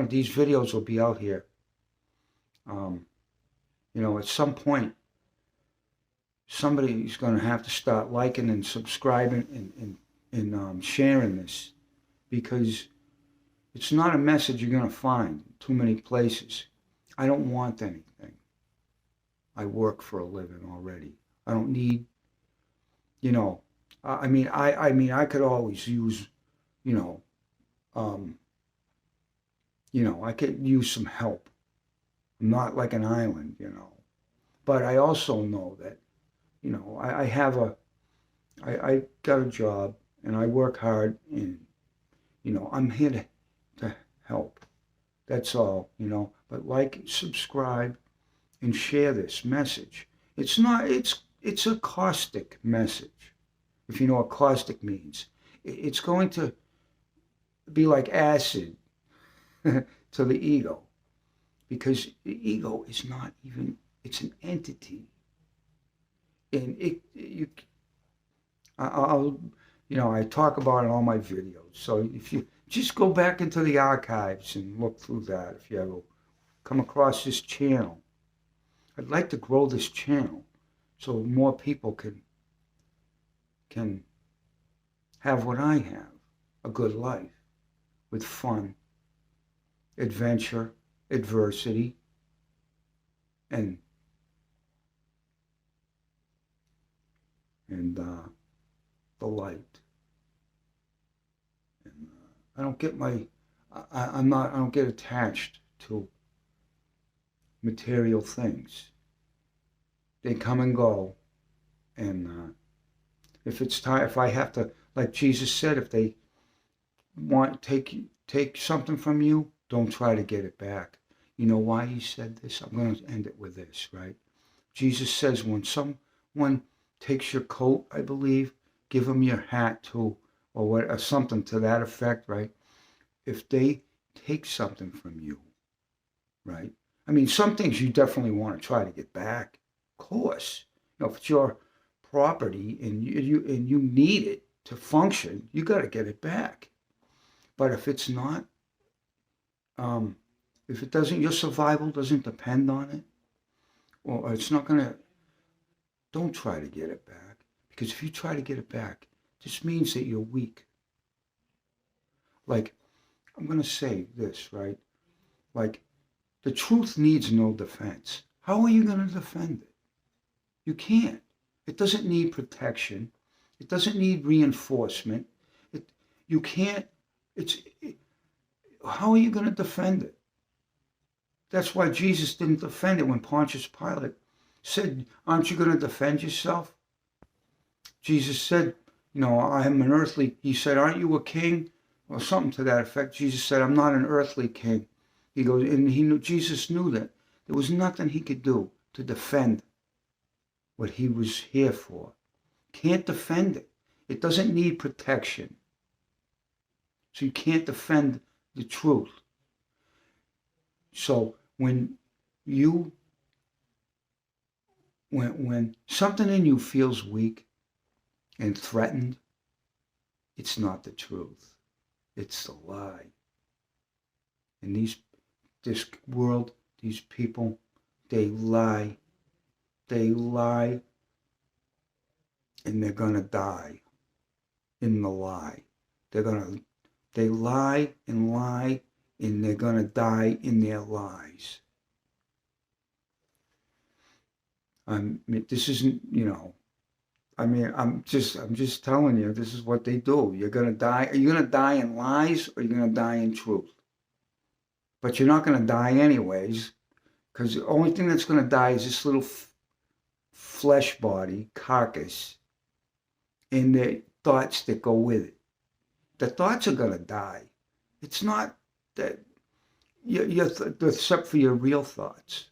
These videos will be out here. You know, at some point, somebody's going to have to start liking and subscribing and sharing this, because it's not a message you're going to find too many places. I don't want anything. I work for a living already. I don't need, you know, I mean, I could always use, I could use some help. I'm not like an island, but I also know that, I got a job and I work hard, and, I'm here to help. That's all, but like, subscribe, and share this message. It's a caustic message. If you know what caustic means, it's going to be like acid to the ego, because the ego is not even, it's an entity. And I talk about it in all my videos. So if you just go back into the archives and look through that, if you ever come across this channel, I'd like to grow this channel so more people can have what I have, a good life with fun, adventure, adversity, and the light. And I don't get I don't get attached to material things. They come and go, and if I have to, like Jesus said, if they want take something from you, don't try to get it back. You know why he said this? I'm going to end it with this, right? Jesus says when someone takes your coat, I believe, give them your hat too, or something to that effect, right? If they take something from you, right? I mean, some things you definitely want to try to get back, of course. If it's your property and you need it to function, you got to get it back. But if it's not, if it doesn't, your survival doesn't depend on it, or it's not going to, don't try to get it back. Because if you try to get it back, this means that you're weak. Like, I'm going to say this, right? Like, the truth needs no defense. How are you going to defend it? You can't. It doesn't need protection. It doesn't need reinforcement. You can't. How are you going to defend it? That's why Jesus didn't defend it when Pontius Pilate said, aren't you going to defend yourself? Jesus said, I am an earthly. He said, aren't you a king? or something to that effect. Jesus said, I'm not an earthly king. He goes, and Jesus knew that there was nothing he could do to defend what he was here for. Can't defend it. It doesn't need protection. So you can't defend the truth. So when something in you feels weak and threatened, it's not the truth. It's the lie. And this world, these people, they lie. They lie, and they're gonna die in the lie. They lie, and they're gonna die in their lies. This isn't, I'm just telling you, this is what they do. You're gonna die. Are you gonna die in lies, or are you gonna die in truth? But you're not gonna die anyways, because the only thing that's gonna die is this little flesh body, carcass, and the thoughts that go with it. The thoughts are gonna die. It's not that except for your real thoughts.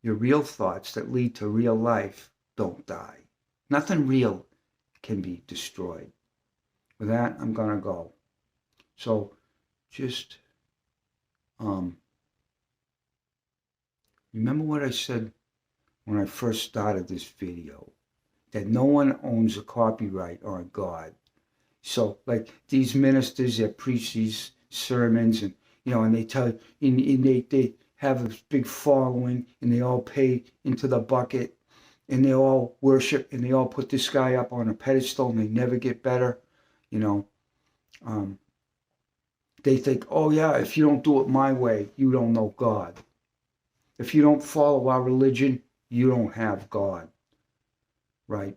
Your real thoughts that lead to real life don't die. Nothing real can be destroyed. With that, I'm gonna go. So just remember what I said when I first started this video, that no one owns a copyright on God. So like these ministers that preach these sermons, and and they tell, and they have a big following, and they all pay into the bucket, and they all worship, and they all put this guy up on a pedestal, and they never get better. They think, oh yeah, if you don't do it my way, you don't know God. If you don't follow our religion, you don't have God. Right?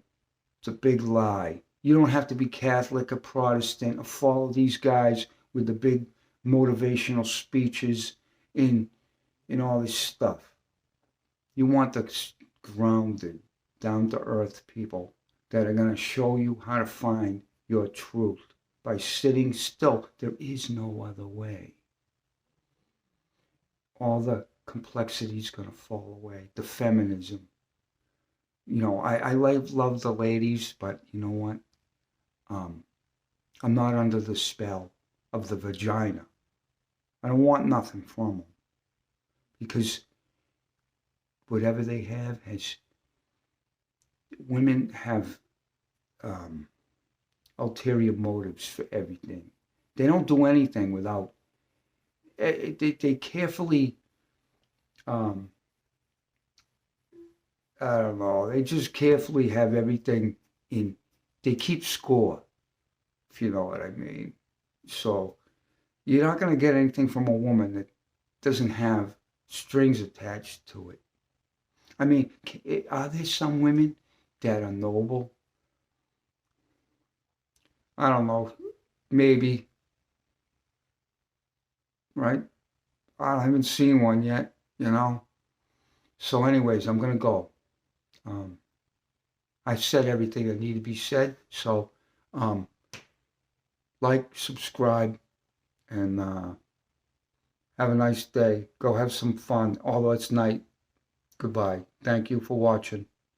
It's a big lie. You don't have to be Catholic or Protestant or follow these guys with the big motivational speeches in all this stuff. You want the grounded, down-to-earth people that are going to show you how to find your truth by sitting still. There is no other way. All the complexity is going to fall away. The feminism. I love the ladies, but you know what? I'm not under the spell of the vagina. I don't want nothing from them, because whatever they have women have ulterior motives for everything. They don't do anything without, they carefully, I don't know, they just carefully have everything in, they keep score, if you know what I mean. So you're not going to get anything from a woman that doesn't have strings attached to it. I mean, are there some women that are noble? I don't know, maybe, right? I haven't seen one yet, So anyways, I'm going to go. I said everything that needed to be said, so like, subscribe, and have a nice day. Go have some fun, although it's night. Goodbye. Thank you for watching.